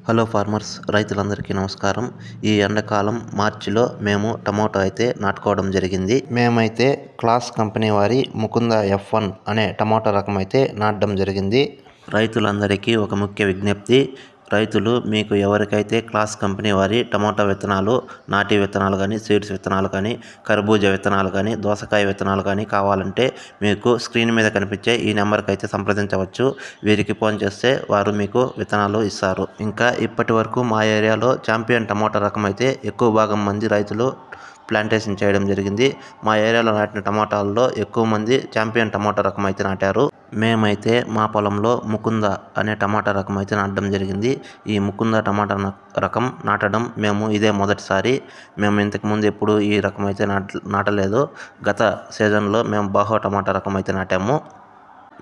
Hello farmers రైతులందరికీ నమస్కారం. ఈ ఎండాకాలం మార్చిలో మేము టమోటా అయితే నాటుకోవడం జరిగింది. మేమైతే క్లాస్ కంపెనీ వారి ముకుంద F1 అనే టమోటా రకం అయితే నాటడం జరిగింది. రైతులందరికీ ఒక ముఖ్య విజ్ఞప్తి, రైతులు మీకు ఎవరికైతే క్లాస్ కంపెనీ వారి టమోటా విత్తనాలు, నాటి విత్తనాలు కానీ, సీడ్స్ విత్తనాలు కానీ, కర్బూజా విత్తనాలు కానీ, దోసకాయ విత్తనాలు కానీ కావాలంటే మీకు స్క్రీన్ మీద కనిపించే ఈ నెంబర్కి అయితే సంప్రదించవచ్చు. వీరికి ఫోన్ చేస్తే వారు మీకు విత్తనాలు ఇస్తారు. ఇంకా ఇప్పటి వరకు మా ఏరియాలో ఛాంపియన్ టమోటా రకం అయితే ఎక్కువ భాగం మంది రైతులు ప్లాంటేషన్ చేయడం జరిగింది. మా ఏరియాలో నాటిన టమాటాల్లో ఎక్కువ మంది ఛాంపియన్ టమాటా రకం అయితే నాటారు. మేమైతే మా పొలంలో ముకుంద అనే టమాటా రకం అయితే నాటడం జరిగింది. ఈ ముకుంద టమాటా రకం నాటడం మేము ఇదే మొదటిసారి. మేము ఇంతకుముందు ఎప్పుడు ఈ రకం అయితే నాటలేదు. గత సీజన్లో మేము బాహో టమాటా రకం అయితే నాటాము.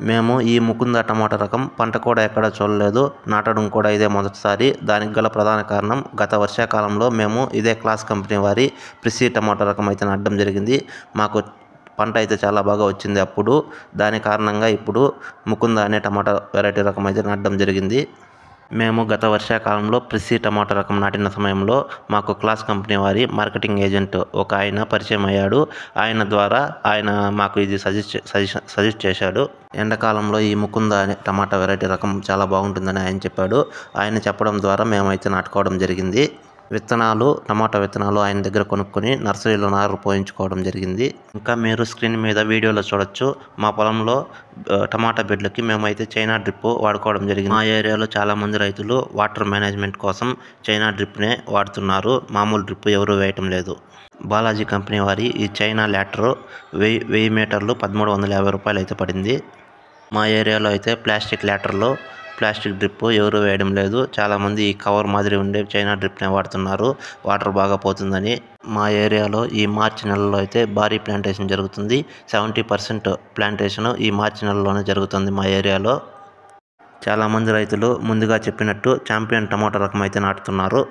మేము ఈ ముకుంద టమాటా రకం పంట కూడా ఎక్కడ చూడలేదు, నాటడం కూడా ఇదే మొదటిసారి. దానికి గల ప్రధాన కారణం, గత వర్షాకాలంలో మేము ఇదే క్లాస్ కంపెనీ వారి ప్రిసీ టమాటా రకం అయితే నాటడం జరిగింది. మాకు పంట అయితే చాలా బాగా వచ్చింది అప్పుడు. దాని కారణంగా ఇప్పుడు ముకుంద అనే టమాటా వెరైటీ రకం అయితే నాటడం జరిగింది. మేము గత వర్షాకాలంలో ప్రిసీ టమాటా రకం నాటిన సమయంలో మాకు క్లాస్ కంపెనీ వారి మార్కెటింగ్ ఏజెంట్ ఒక ఆయన పరిచయం అయ్యాడు. ఆయన ద్వారా ఆయన మాకు ఇది సజెస్ట్ చేశాడు. ఎండాకాలంలో ఈ ముకుంద అనే టమాటా వెరైటీ రకం చాలా బాగుంటుందని ఆయన చెప్పాడు. ఆయన చెప్పడం ద్వారా మేమైతే నాటుకోవడం జరిగింది. టమాటా విత్తనాలు ఆయన దగ్గర కొనుక్కొని నర్సరీలో నారు పోయించుకోవడం జరిగింది. ఇంకా మీరు స్క్రీన్ మీద వీడియోలో చూడొచ్చు, మా పొలంలో టమాటా బెడ్లకి మేమైతే చైనా డ్రిప్ వాడుకోవడం జరిగింది. మా ఏరియాలో చాలామంది రైతులు వాటర్ మేనేజ్మెంట్ కోసం చైనా డ్రిప్నే వాడుతున్నారు. మామూలు డ్రిప్ ఎవరు వేయటం లేదు. బాలాజీ కంపెనీ వారి ఈ చైనా ల్యాటర్ 1000 మీటర్లు 1350 రూపాయలు అయితే పడింది. మా ఏరియాలో అయితే ప్లాస్టిక్ డ్రిప్ ఎవరు వేయడం లేదు. చాలామంది ఈ కవర్ మాదిరి ఉండే చైనా డ్రిప్నే వాడుతున్నారు, వాటర్ బాగా పోతుందని. మా ఏరియాలో ఈ మార్చి నెలలో అయితే భారీ ప్లాంటేషన్ జరుగుతుంది. 70% ప్లాంటేషన్ ఈ మార్చి నెలలోనే జరుగుతుంది మా ఏరియాలో. చాలామంది రైతులు ముందుగా చెప్పినట్టు ఛాంపియన్ టమాటా రకం అయితే నాటుతున్నారు.